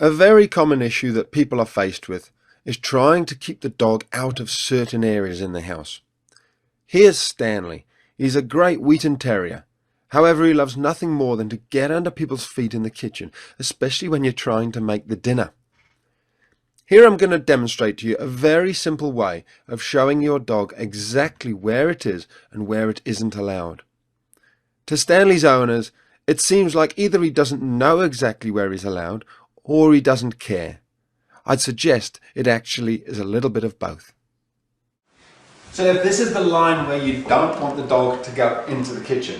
A very common issue that people are faced with is trying to keep the dog out of certain areas in the house. Here's Stanley. He's a great Wheaten Terrier. However, he loves nothing more than to get under people's feet in the kitchen, especially when you're trying to make the dinner. Here I'm going to demonstrate to you a very simple way of showing your dog exactly where it is and where it isn't allowed. To Stanley's owners, it seems like either he doesn't know exactly where he's allowed or he doesn't care. I'd suggest it actually is a little bit of both. So if this is the line where you don't want the dog to go into the kitchen,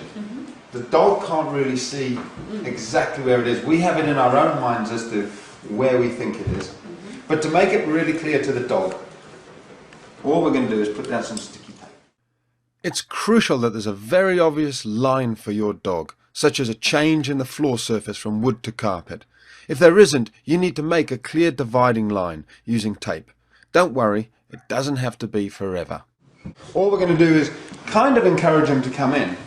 the dog can't really see exactly where it is. We have it in our own minds as to where we think it is. But to make it really clear to the dog, all we're going to do is put down some sticky tape. It's crucial that there's a very obvious line for your dog, such as a change in the floor surface from wood to carpet. If there isn't, you need to make a clear dividing line using tape. Don't worry, it doesn't have to be forever. All we're going to do is kind of encourage him to come in.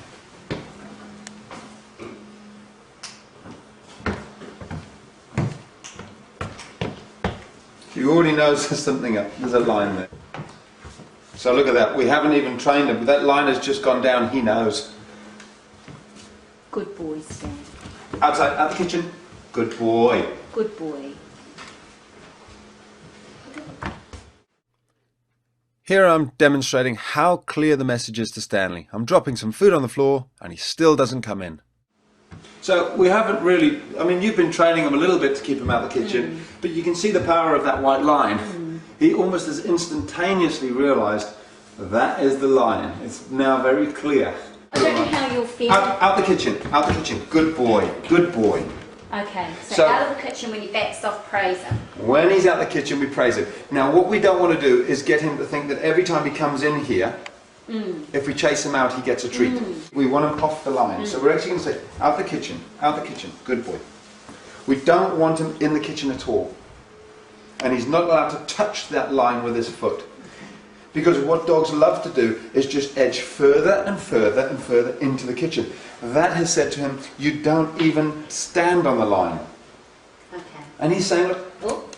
He already knows there's something up. There's a line there. So look at that. We haven't even trained him. That line has just gone down. He knows. Good boy, Stan. Outside, out the kitchen. Good boy. Good boy. Here I'm demonstrating how clear the message is to Stanley. I'm dropping some food on the floor and he still doesn't come in. So we haven't really, I mean, you've been training him a little bit to keep him out of the kitchen, but you can see the power of that white line. He almost has instantaneously realised that is the line. It's now very clear. I don't know how you'll feel. Out the kitchen, out the kitchen. Good boy, good boy. Okay, so out of the kitchen when he backs off, praise him. When he's out the kitchen, we praise him. Now what we don't want to do is get him to think that every time he comes in here, if we chase him out, he gets a treat. We want him off the line. So we're actually going to say, out the kitchen, good boy. We don't want him in the kitchen at all. And he's not allowed to touch that line with his foot. Because what dogs love to do is just edge further and further and further into the kitchen. That has said to him, you don't even stand on the line. Okay. And he's saying, look, oh.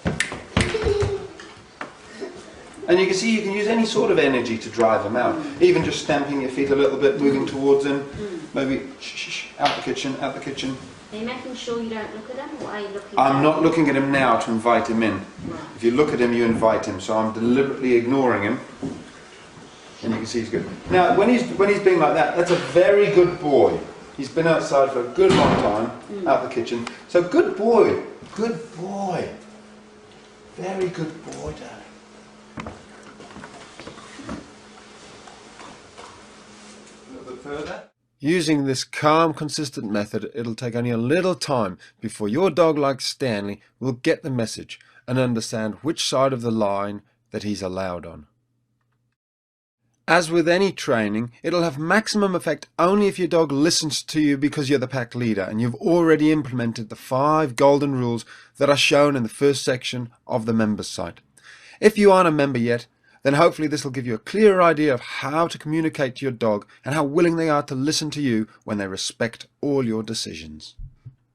And you can see you can use any sort of energy to drive him out. Even just stamping your feet a little bit, moving towards him. Maybe, shh, out the kitchen, out the kitchen. Are you making sure you don't look at him, or are you looking I'm not looking at him now to invite him in. Right. If you look at him, you invite him. So I'm deliberately ignoring him. And you can see he's good. Now, when he's being like that, that's a very good boy. He's been outside for a good long time, out the kitchen. So good boy, good boy. Very good boy, darling. Further. Using this calm, consistent method, it'll take only a little time before your dog, like Stanley, will get the message and understand which side of the line that he's allowed on. As with any training, it'll have maximum effect only if your dog listens to you because you're the pack leader and you've already implemented the 5 golden rules that are shown in the first section of the members site. If you aren't a member yet, then hopefully this will give you a clearer idea of how to communicate to your dog and how willing they are to listen to you when they respect all your decisions.